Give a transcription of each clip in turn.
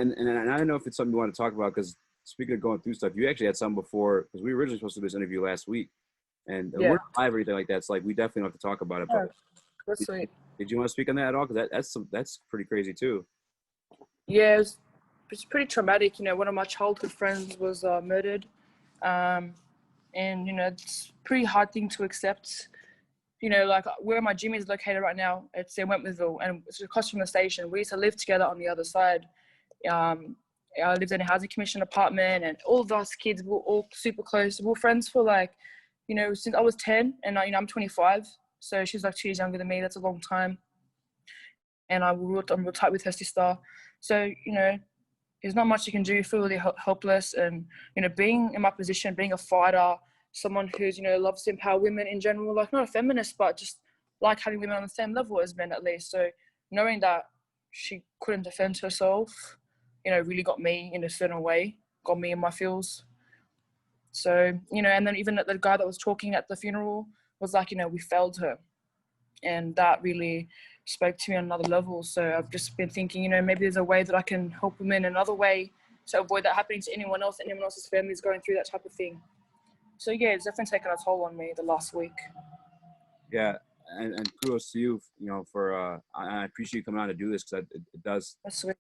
And I don't know if it's something you want to talk about, because speaking of going through stuff, you actually had some before, because we were originally supposed to do this interview last week, and we're not live or anything like that. So like, we definitely don't have to talk about it. Oh, But that's sweet. did you want to speak on that at all? Because that's pretty crazy too. Yeah, it's pretty traumatic. You know, one of my childhood friends was murdered, and you know, it's a pretty hard thing to accept. You know, like where my gym is located right now, it's in Wentworthville, and it's across from the station. We used to live together on the other side. I lived in a housing commission apartment, and all of us kids were all super close. We were friends for like, you know, since I was 10, and you know, I'm 25, so she's like 2 years younger than me. That's a long time. And I'm real tight with her sister. So, you know, there's not much you can do. You feel really helpless. And, you know, being in my position, being a fighter, someone who's, you know, loves to empower women in general, like not a feminist, but just like having women on the same level as men at least. So knowing that she couldn't defend herself, you know, really got me in a certain way, got me in my feels. So, you know, and then even the guy that was talking at the funeral was like, you know, we failed her. And that really spoke to me on another level. So I've just been thinking, you know, maybe there's a way that I can help women in another way to avoid that happening to anyone else, anyone else's family is going through that type of thing. So yeah, it's definitely taken a toll on me the last week. Yeah, and kudos to you, you know, for I appreciate you coming on to do this, because it does. That's sweet.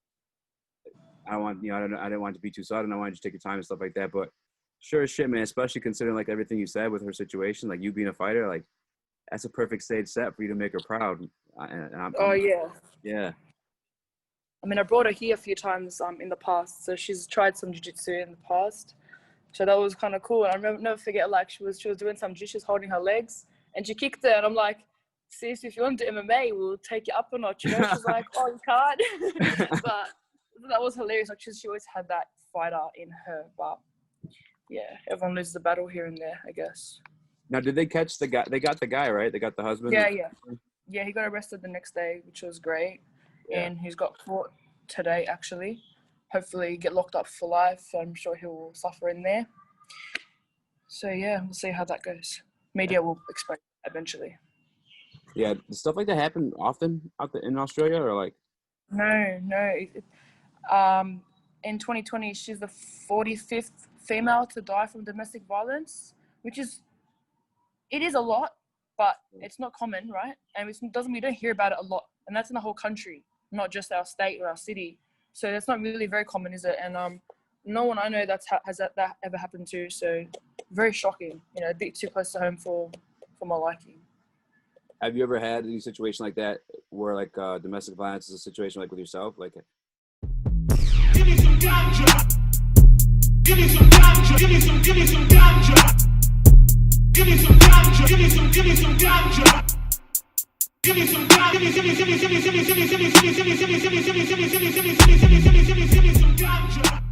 I don't want, you know, I didn't want it to be too sudden. I wanted you to take your time and stuff like that. But sure as shit, man. Especially considering like everything you said with her situation, like you being a fighter, like that's a perfect stage set for you to make her proud. Yeah. I mean, I brought her here a few times in the past, so she's tried some jiu-jitsu in the past. So that was kind of cool. And I remember, never forget, like she was doing some jiu-jitsu, holding her legs, and she kicked her, and I'm like, sis, if you want to do MMA, we'll take you up a notch, you know? She's like, oh, you can't. But that was hilarious. Like she always had that fighter in her. But yeah, everyone loses the battle here and there, I guess. Now, did they catch the guy? They got the guy, right? They got the husband? Yeah, he got arrested the next day, which was great. Yeah. And he's got caught today, actually. Hopefully get locked up for life. I'm sure he will suffer in there. So yeah, we'll see how that goes. Media will expose it eventually. Yeah, does stuff like that happen often out there in Australia, or like? No. In 2020, she's the 45th female to die from domestic violence, which is, it is a lot, but it's not common, right? And we don't hear about it a lot, and that's in the whole country, not just our state or our city. So that's not really very common, is it? And no one I know that ever happened to. So very shocking, you know, a bit too close to home for my liking. Have you ever had any situation like that where like domestic violence is a situation like with yourself? Like, give me some ganja. Give me some ganja. Give me some ganja. Give me some ganja. Give me some ganja. Give me some ganja. Give me some ganja.